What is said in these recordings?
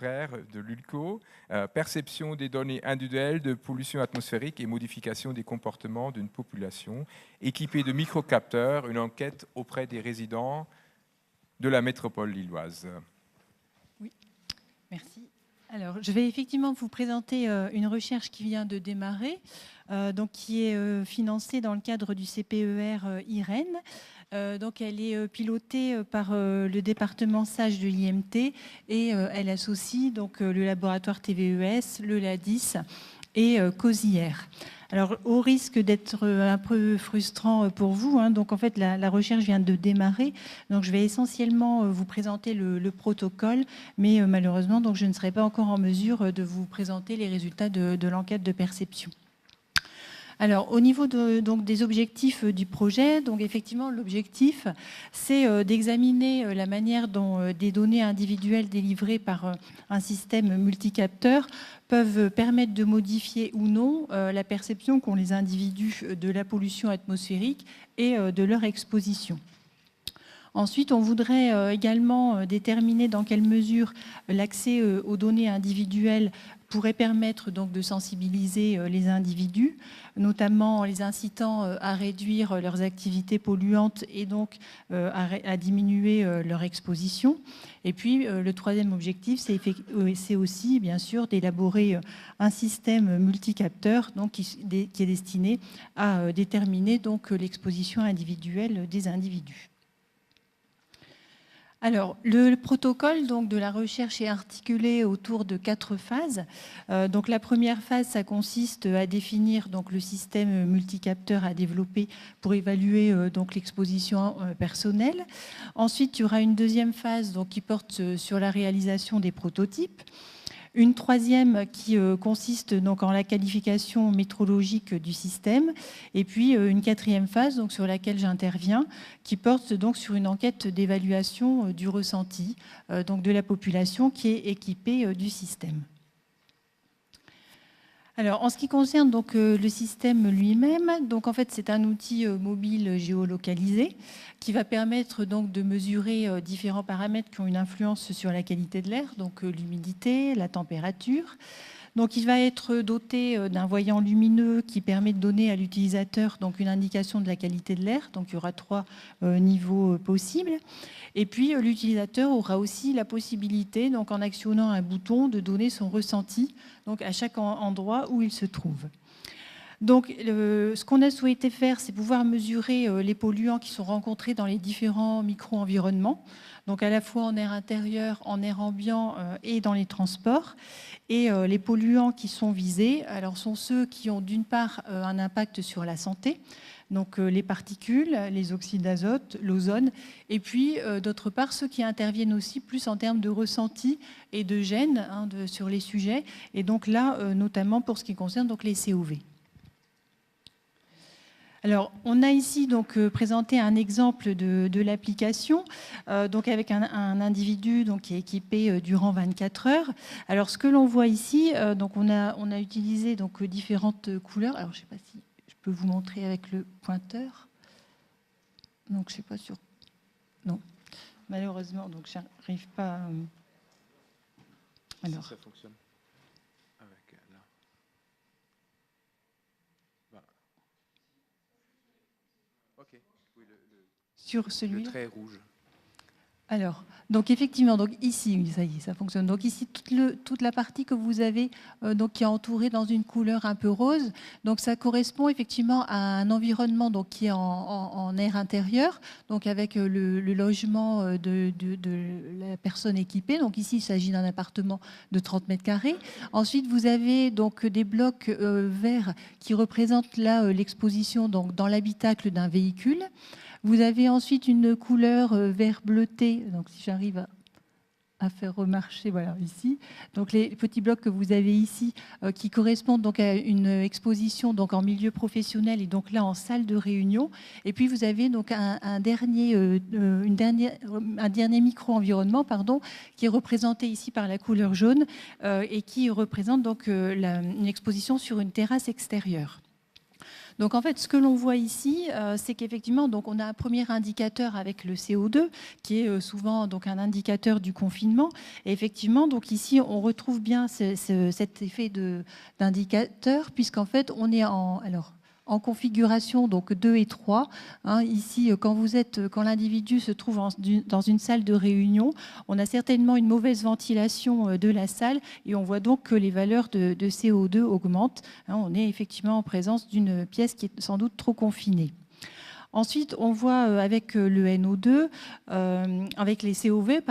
frères de l'ULCO, perception des données individuelles de pollution atmosphérique et modification des comportements d'une population, équipée de microcapteurs, une enquête auprès des résidents de la métropole lilloise. Oui, merci. Alors, je vais effectivement vous présenter une recherche qui vient de démarrer, donc qui est financée dans le cadre du CPER IREN. Donc, elle est pilotée par le département SAGE de l'IMT et elle associe donc, le laboratoire TVES, le LADIS et COSIR. Alors, au risque d'être un peu frustrant pour vous, donc en fait, la recherche vient de démarrer. Donc, je vais essentiellement vous présenter le protocole, mais malheureusement, donc, je ne serai pas encore en mesure de vous présenter les résultats de l'enquête de perception. Alors, au niveau donc, des objectifs du projet, donc effectivement, l'objectif, c'est d'examiner la manière dont des données individuelles délivrées par un système multicapteur peuvent permettre de modifier ou non la perception qu'ont les individus de la pollution atmosphérique et de leur exposition. Ensuite, on voudrait également déterminer dans quelle mesure l'accès aux données individuelles pourrait permettre donc de sensibiliser les individus, notamment en les incitant à réduire leurs activités polluantes et donc à diminuer leur exposition. Et puis, le troisième objectif, c'est aussi, bien sûr, d'élaborer un système multicapteur donc, qui est destiné à déterminer donc l'exposition individuelle des individus. Alors, le protocole donc, de la recherche est articulé autour de 4 phases. Donc, la première phase, ça consiste à définir donc, le système multicapteur à développer pour évaluer donc, l'exposition personnelle. Ensuite, il y aura une deuxième phase donc, qui porte sur la réalisation des prototypes. Une troisième qui consiste donc en la qualification métrologique du système, et puis une quatrième phase donc sur laquelle j'interviens, qui porte donc sur une enquête d'évaluation du ressenti donc de la population qui est équipée du système. Alors, en ce qui concerne donc, le système lui-même, donc en fait c'est un outil mobile géolocalisé qui va permettre donc de mesurer différents paramètres qui ont une influence sur la qualité de l'air, donc l'humidité, la température. Donc, il va être doté d'un voyant lumineux qui permet de donner à l'utilisateur donc une indication de la qualité de l'air. Donc, il y aura 3 niveaux possibles. Et puis, l'utilisateur aura aussi la possibilité, donc, en actionnant un bouton, de donner son ressenti donc, à chaque endroit où il se trouve. Donc, ce qu'on a souhaité faire, c'est pouvoir mesurer les polluants qui sont rencontrés dans les différents micro-environnements, donc à la fois en air intérieur, en air ambiant et dans les transports. Et les polluants qui sont visés alors, sont ceux qui ont d'une part un impact sur la santé, donc les particules, les oxydes d'azote, l'ozone, et puis d'autre part ceux qui interviennent aussi plus en termes de ressenti et de gêne sur les sujets, et donc là notamment pour ce qui concerne donc, les COV. Alors, on a ici donc présenté un exemple de l'application, donc avec un individu donc, qui est équipé durant 24 heures. Alors, ce que l'on voit ici, donc on a utilisé donc différentes couleurs. Alors, je ne sais pas si je peux vous montrer avec le pointeur. Donc, je ne suis pas sûre. Non, malheureusement, donc je n'arrive pas. Alors. Ça fonctionne. Sur celui-là. Le trait rouge. Alors, donc effectivement, donc ici, ça y est, ça fonctionne. Donc ici, toute la partie que vous avez donc, qui est entourée dans une couleur un peu rose, donc ça correspond effectivement à un environnement donc, qui est en air intérieur, donc avec le logement de la personne équipée. Donc ici, il s'agit d'un appartement de 30 mètres carrés. Ensuite, vous avez donc des blocs verts qui représentent là l'exposition donc, dans l'habitacle d'un véhicule. Vous avez ensuite une couleur vert bleuté, donc si j'arrive à faire remarcher, voilà, ici. Donc les petits blocs que vous avez ici qui correspondent donc à une exposition donc en milieu professionnel et donc là en salle de réunion. Et puis vous avez donc un dernier micro-environnement qui est représenté ici par la couleur jaune et qui représente donc une exposition sur une terrasse extérieure. Donc en fait, ce que l'on voit ici, c'est qu'effectivement, donc on a un premier indicateur avec le CO2, qui est souvent donc un indicateur du confinement. Et effectivement, donc ici, on retrouve bien cet effet d'indicateur, puisqu'en fait, on est en configuration donc 2 et 3. Ici, quand l'individu se trouve dans une salle de réunion, on a certainement une mauvaise ventilation de la salle et on voit donc que les valeurs de CO2 augmentent. On est effectivement en présence d'une pièce qui est sans doute trop confinée. Ensuite, on voit avec le NO2, avec les COV,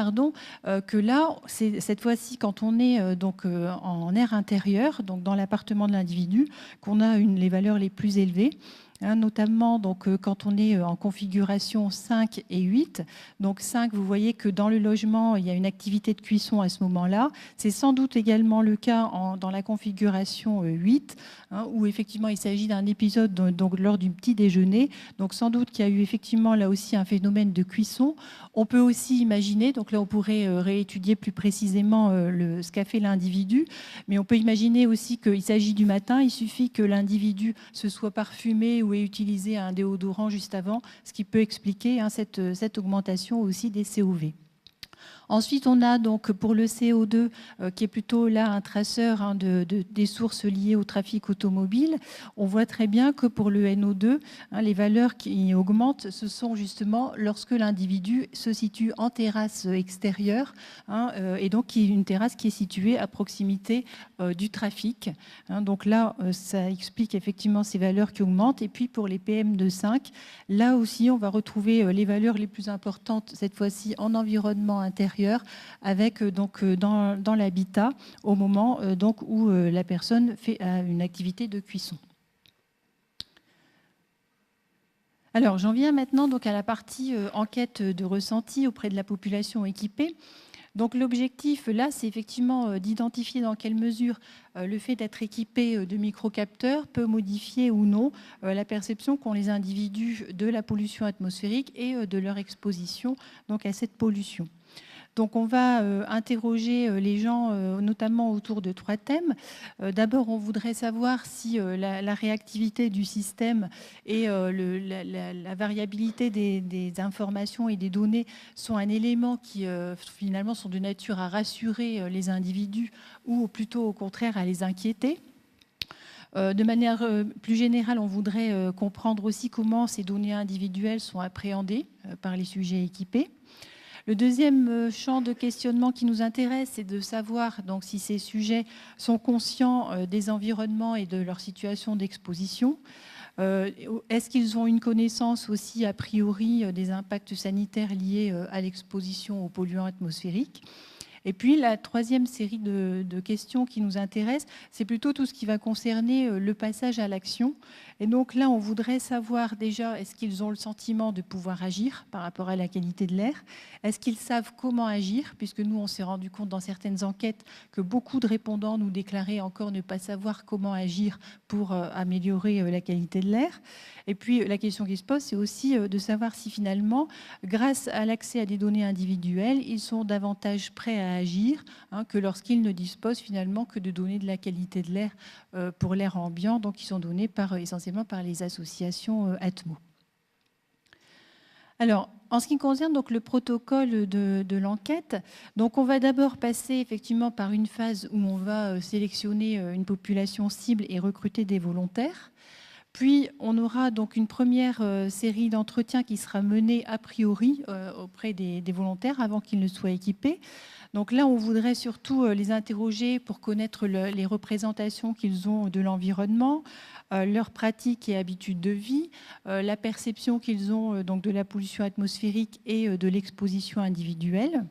que là, cette fois-ci, quand on est donc en air intérieur, donc dans l'appartement de l'individu, qu'on a les valeurs les plus élevées. Notamment donc, quand on est en configuration 5 et 8. Donc 5, vous voyez que dans le logement, il y a une activité de cuisson à ce moment-là. C'est sans doute également le cas dans la configuration 8, où effectivement il s'agit d'un épisode donc, lors du petit déjeuner. Donc sans doute qu'il y a eu effectivement là aussi un phénomène de cuisson. On peut aussi imaginer, donc là on pourrait réétudier plus précisément ce qu'a fait l'individu, mais on peut imaginer aussi qu'il s'agit du matin. Il suffit que l'individu se soit parfumé ou ait utilisé un déodorant juste avant, ce qui peut expliquer cette augmentation aussi des COV. Ensuite, on a donc pour le CO2, qui est plutôt là un traceur des sources liées au trafic automobile. On voit très bien que pour le NO2, les valeurs qui augmentent, ce sont justement lorsque l'individu se situe en terrasse extérieure, et donc une terrasse qui est située à proximité du trafic. Donc là, ça explique effectivement ces valeurs qui augmentent. Et puis pour les PM2,5, là aussi, on va retrouver les valeurs les plus importantes, cette fois-ci en environnement intérieur, avec donc dans l'habitat au moment donc où la personne fait une activité de cuisson. Alors j'en viens maintenant donc à la partie enquête de ressenti auprès de la population équipée. Donc l'objectif là, c'est effectivement d'identifier dans quelle mesure le fait d'être équipé de microcapteurs peut modifier ou non la perception qu'ont les individus de la pollution atmosphérique et de leur exposition donc à cette pollution. Donc on va interroger les gens notamment autour de 3 thèmes. D'abord, on voudrait savoir si la réactivité du système et la variabilité des informations et des données sont un élément qui finalement sont de nature à rassurer les individus ou plutôt au contraire à les inquiéter. De manière plus générale, on voudrait comprendre aussi comment ces données individuelles sont appréhendées par les sujets équipés. Le deuxième champ de questionnement qui nous intéresse, c'est de savoir donc, si ces sujets sont conscients des environnements et de leur situation d'exposition. Est-ce qu'ils ont une connaissance aussi a priori des impacts sanitaires liés à l'exposition aux polluants atmosphériques ? Et puis la troisième série de questions qui nous intéressent, c'est plutôt tout ce qui va concerner le passage à l'action. Et donc là, on voudrait savoir déjà, est-ce qu'ils ont le sentiment de pouvoir agir par rapport à la qualité de l'air ? Est-ce qu'ils savent comment agir ? Puisque nous, on s'est rendu compte dans certaines enquêtes que beaucoup de répondants nous déclaraient encore ne pas savoir comment agir pour améliorer la qualité de l'air. Et puis la question qui se pose, c'est aussi de savoir si finalement, grâce à l'accès à des données individuelles, ils sont davantage prêts à agir que lorsqu'ils ne disposent finalement que de données de la qualité de l'air pour l'air ambiant, donc qui sont données essentiellement par les associations Atmo. Alors, en ce qui concerne donc, le protocole de l'enquête, donc on va d'abord passer effectivement par une phase où on va sélectionner une population cible et recruter des volontaires. Puis, on aura donc une première série d'entretiens qui sera menée a priori auprès des volontaires avant qu'ils ne soient équipés. Donc là, on voudrait surtout les interroger pour connaître les représentations qu'ils ont de l'environnement, leurs pratiques et habitudes de vie, la perception qu'ils ont donc de la pollution atmosphérique et de l'exposition individuelle.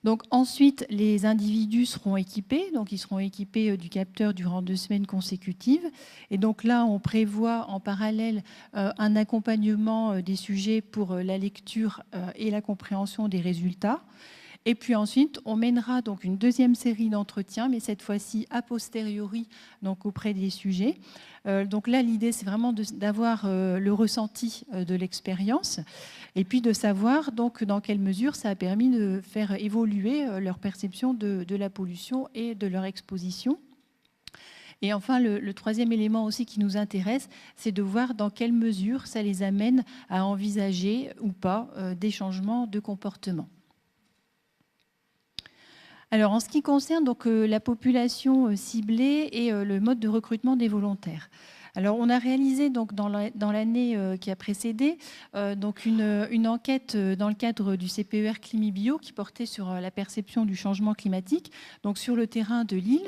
Donc ensuite, les individus seront équipés, donc ils seront équipés du capteur durant 2 semaines consécutives. Et donc là, on prévoit en parallèle un accompagnement des sujets pour la lecture et la compréhension des résultats. Et puis ensuite, on mènera donc une deuxième série d'entretiens, mais cette fois-ci a posteriori, donc auprès des sujets. Donc là, l'idée, c'est vraiment d'avoir le ressenti de l'expérience et puis de savoir donc dans quelle mesure ça a permis de faire évoluer leur perception de la pollution et de leur exposition. Et enfin, le troisième élément aussi qui nous intéresse, c'est de voir dans quelle mesure ça les amène à envisager ou pas des changements de comportement. Alors, en ce qui concerne donc, la population ciblée et le mode de recrutement des volontaires. Alors, on a réalisé donc, dans l'année qui a précédé donc une enquête dans le cadre du CPER Climibio qui portait sur la perception du changement climatique, donc sur le terrain de Lille.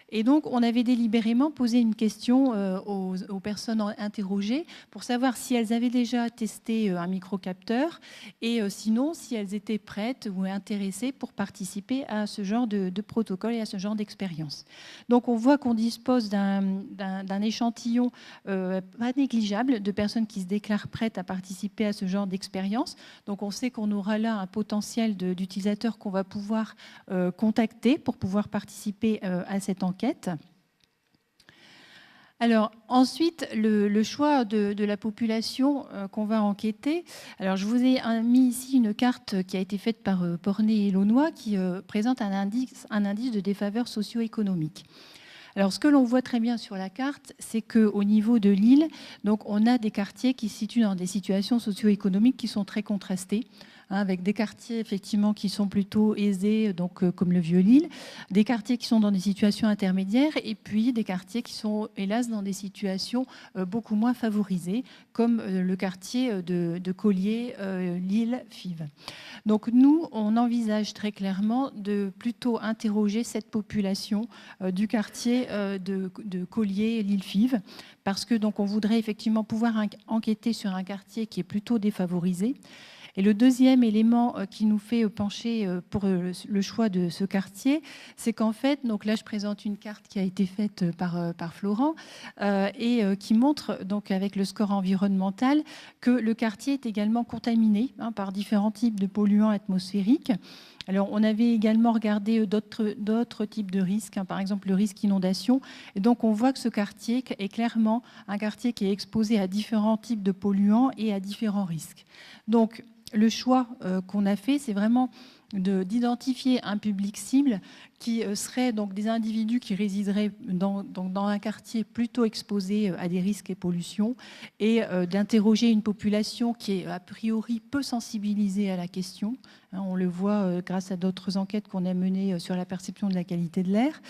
Et donc, on avait délibérément posé une question aux personnes interrogées pour savoir si elles avaient déjà testé un microcapteur et sinon, si elles étaient prêtes ou intéressées pour participer à ce genre de protocole et à ce genre d'expérience. Donc, on voit qu'on dispose d'un échantillon pas négligeable de personnes qui se déclarent prêtes à participer à ce genre d'expérience. Donc, on sait qu'on aura là un potentiel d'utilisateurs qu'on va pouvoir contacter pour pouvoir participer à cette enquête. Alors ensuite, le choix de la population qu'on va enquêter. Alors je vous ai mis ici une carte qui a été faite par Pornet et Launois qui présente un indice de défaveur socio-économique. Alors, ce que l'on voit très bien sur la carte, c'est qu'au niveau de Lille, donc, on a des quartiers qui se situent dans des situations socio-économiques qui sont très contrastées, avec des quartiers effectivement qui sont plutôt aisés, donc, comme le Vieux-Lille, des quartiers qui sont dans des situations intermédiaires, et puis des quartiers qui sont, hélas, dans des situations beaucoup moins favorisées, comme le quartier de Collier, Lille, Fives. Donc nous, on envisage très clairement de plutôt interroger cette population du quartier de Collier, Lille-Fives, parce que donc on voudrait effectivement pouvoir enquêter sur un quartier qui est plutôt défavorisé. Et le deuxième élément qui nous fait pencher pour le choix de ce quartier, c'est qu'en fait, donc là je présente une carte qui a été faite par Florent et qui montre donc avec le score environnemental que le quartier est également contaminé par différents types de polluants atmosphériques. Alors, on avait également regardé d'autres types de risques, par exemple le risque inondation. Et donc, on voit que ce quartier est clairement un quartier qui est exposé à différents types de polluants et à différents risques. Donc, le choix qu'on a fait, c'est vraiment d'identifier un public cible qui serait donc des individus qui résideraient dans un quartier plutôt exposé à des risques et pollutions et d'interroger une population qui est a priori peu sensibilisée à la question. On le voit grâce à d'autres enquêtes qu'on a menées sur la perception de la qualité de l'air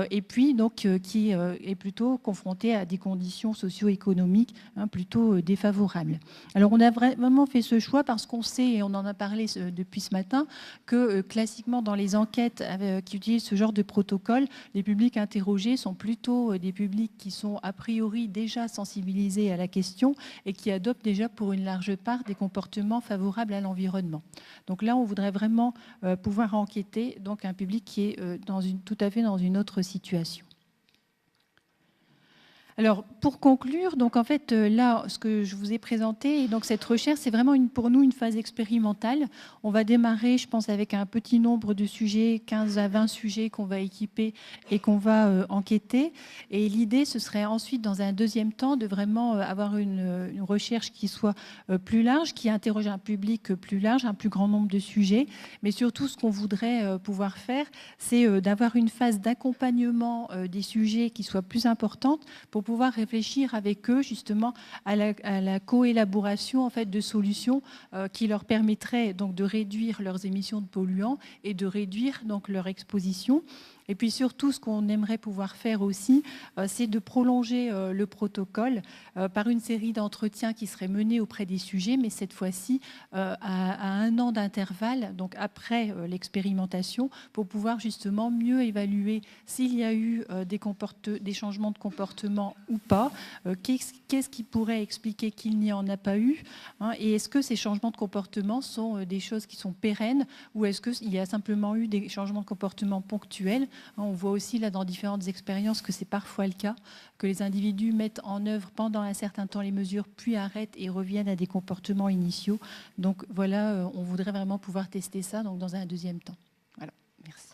et puis donc qui est plutôt confronté à des conditions socio-économiques plutôt défavorables. Alors on a vraiment fait ce choix parce qu'on sait, et on en a parlé depuis ce matin, que classiquement dans les enquêtes qui utilisent ce genre de protocole, les publics interrogés sont plutôt des publics qui sont a priori déjà sensibilisés à la question et qui adoptent déjà pour une large part des comportements favorables à l'environnement. Donc là, on voudrait vraiment pouvoir enquêter donc un public qui est tout à fait dans une autre situation. Alors, pour conclure, donc en fait, là, ce que je vous ai présenté, et donc cette recherche, c'est vraiment pour nous une phase expérimentale. On va démarrer, je pense, avec un petit nombre de sujets, 15 à 20 sujets qu'on va équiper et qu'on va enquêter. Et l'idée, ce serait ensuite, dans un deuxième temps, de vraiment avoir une recherche qui soit plus large, qui interroge un public plus large, un plus grand nombre de sujets. Mais surtout, ce qu'on voudrait pouvoir faire, c'est d'avoir une phase d'accompagnement des sujets qui soit plus importante pour pouvoir réfléchir avec eux justement à la coélaboration en fait, de solutions qui leur permettraient donc, de réduire leurs émissions de polluants et de réduire donc, leur exposition. Et puis surtout, ce qu'on aimerait pouvoir faire aussi, c'est de prolonger le protocole par une série d'entretiens qui seraient menés auprès des sujets, mais cette fois-ci à 1 an d'intervalle, donc après l'expérimentation, pour pouvoir justement mieux évaluer s'il y a eu des changements de comportement ou pas, qu'est-ce qui pourrait expliquer qu'il n'y en a pas eu, et est-ce que ces changements de comportement sont des choses qui sont pérennes ou est-ce qu'il y a simplement eu des changements de comportement ponctuels. On voit aussi là dans différentes expériences que c'est parfois le cas, que les individus mettent en œuvre pendant un certain temps les mesures, puis arrêtent et reviennent à des comportements initiaux. Donc voilà, on voudrait vraiment pouvoir tester ça donc dans un deuxième temps. Voilà, merci.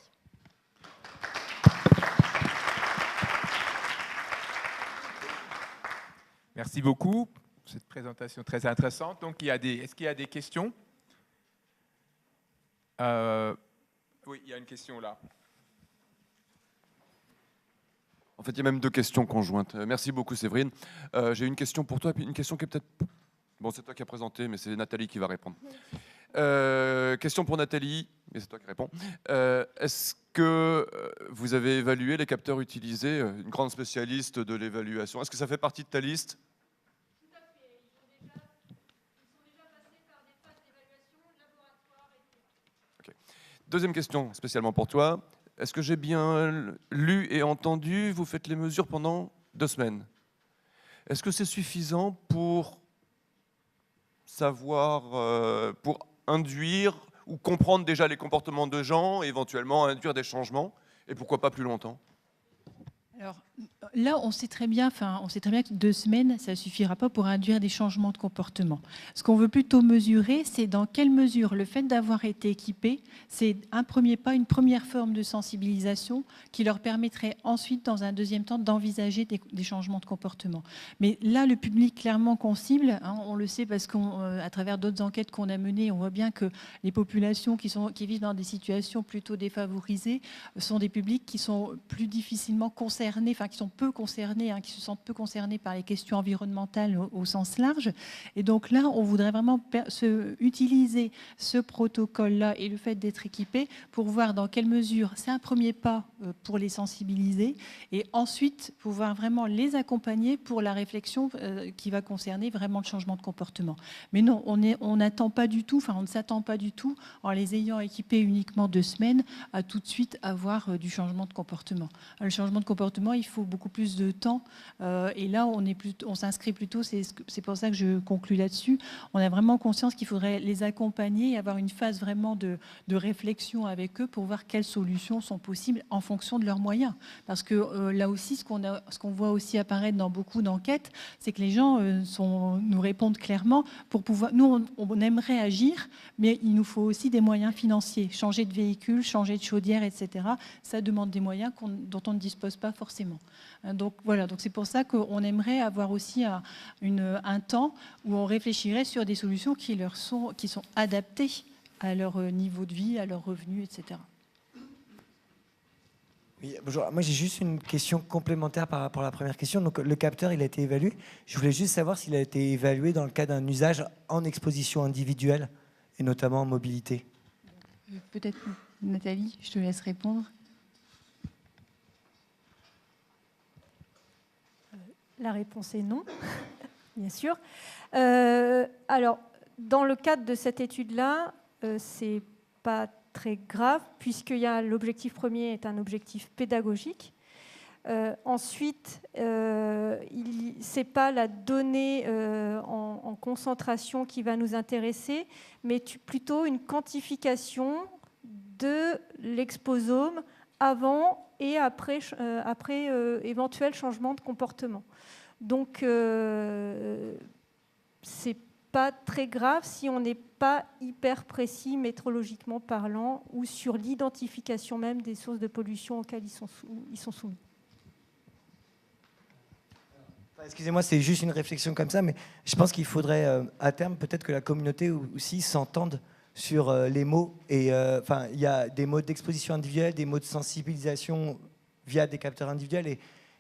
Merci beaucoup pour cette présentation très intéressante. Donc, est-ce qu'il y a des questions ? Oui, il y a une question là. En fait, il y a même 2 questions conjointes. Merci beaucoup, Séverine. J'ai une question pour toi, et puis une question qui est peut-être... Bon, c'est toi qui as présenté, mais c'est Nathalie qui va répondre. Question pour Nathalie, mais c'est toi qui réponds. Est-ce que vous avez évalué les capteurs utilisés, une grande spécialiste de l'évaluation? Est-ce que ça fait partie de ta liste? Tout à fait. Ils sont déjà passés par des phases d'évaluation, laboratoire, etc. Okay. Deuxième question, spécialement pour toi. Est-ce que j'ai bien lu et entendu? Vous faites les mesures pendant 2 semaines. Est-ce que c'est suffisant pour savoir, pour induire ou comprendre déjà les comportements de gens, et éventuellement induire des changements, et pourquoi pas plus longtemps? Alors là, on sait très bien que 2 semaines, ça ne suffira pas pour induire des changements de comportement. Ce qu'on veut plutôt mesurer, c'est dans quelle mesure le fait d'avoir été équipé, c'est un premier pas, une première forme de sensibilisation qui leur permettrait ensuite, dans un deuxième temps, d'envisager des changements de comportement. Mais là, le public clairement qu'on cible, hein, on le sait parce qu'à travers d'autres enquêtes qu'on a menées, on voit bien que les populations qui vivent dans des situations plutôt défavorisées sont des publics qui sont plus difficilement concernés, qui sont peu concernés, qui se sentent peu concernés par les questions environnementales au sens large. Et donc là, on voudrait vraiment utiliser ce protocole-là et le fait d'être équipé pour voir dans quelle mesure c'est un premier pas pour les sensibiliser et ensuite pouvoir vraiment les accompagner pour la réflexion qui va concerner vraiment le changement de comportement. Mais non, on n'attend pas du tout, on ne s'attend pas du tout, en les ayant équipés uniquement 2 semaines, à tout de suite avoir du changement de comportement. Le changement de comportement, il faut beaucoup plus de temps. Et là, on s'inscrit plutôt, c'est pour ça que je conclus là-dessus, on a vraiment conscience qu'il faudrait les accompagner et avoir une phase vraiment de réflexion avec eux pour voir quelles solutions sont possibles en fonction de leurs moyens. Parce que là aussi, ce qu'on voit aussi apparaître dans beaucoup d'enquêtes, c'est que les gens nous répondent clairement, nous, on aimerait agir, mais il nous faut aussi des moyens financiers. Changer de véhicule, changer de chaudière, etc. Ça demande des moyens dont on ne dispose pas forcément. Donc voilà, donc c'est pour ça qu'on aimerait avoir aussi un temps où on réfléchirait sur des solutions qui sont adaptées à leur niveau de vie, à leurs revenus, etc. Oui, bonjour. Moi, j'ai juste une question complémentaire par rapport à la première question. Donc, le capteur, il a été évalué. Je voulais juste savoir s'il a été évalué dans le cas d'un usage en exposition individuelle et notamment en mobilité. Peut-être, Nathalie, je te laisse répondre. La réponse est non, bien sûr. Alors, dans le cadre de cette étude-là, c'est pas très grave, l'objectif premier est un objectif pédagogique. Ensuite, c'est pas la donnée en concentration qui va nous intéresser, mais plutôt une quantification de l'exposome avant et après éventuel changement de comportement. Donc, c'est pas très grave si on n'est pas hyper précis métrologiquement parlant ou sur l'identification même des sources de pollution auxquelles ils sont soumis. Excusez-moi, c'est juste une réflexion comme ça, mais je pense qu'il faudrait à terme peut-être que la communauté aussi s'entende sur les mots. Et il y a des modes d'exposition individuelle, des modes de sensibilisation via des capteurs individuels.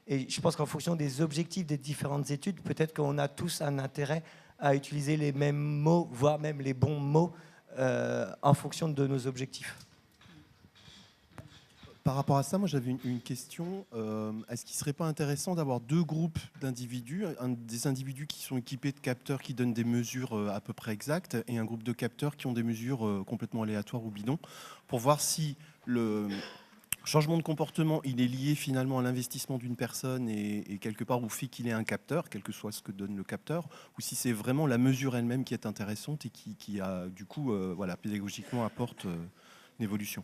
Et je pense qu'en fonction des objectifs des différentes études, peut-être qu'on a tous un intérêt à utiliser les mêmes mots, voire même les bons mots, en fonction de nos objectifs. Par rapport à ça, moi j'avais une question. Est-ce qu'il ne serait pas intéressant d'avoir 2 groupes d'individus, des individus qui sont équipés de capteurs qui donnent des mesures à peu près exactes et un groupe de capteurs qui ont des mesures complètement aléatoires ou bidons, pour voir si le changement de comportement il est lié finalement à l'investissement d'une personne et quelque part au fait qu'il ait un capteur, quel que soit ce que donne le capteur, ou si c'est vraiment la mesure elle-même qui est intéressante et qui a du coup pédagogiquement apporte une évolution.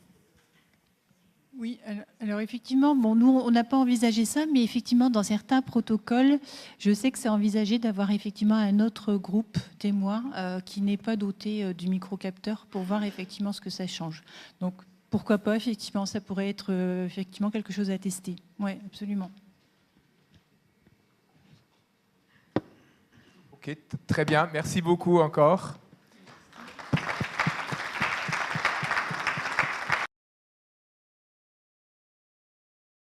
Oui, alors effectivement, nous, on n'a pas envisagé ça, mais effectivement, dans certains protocoles, je sais que c'est envisagé d'avoir effectivement un autre groupe témoin qui n'est pas doté du microcapteur pour voir effectivement ce que ça change. Donc, pourquoi pas, effectivement, ça pourrait être effectivement quelque chose à tester. Oui, absolument. Ok, très bien. Merci beaucoup encore.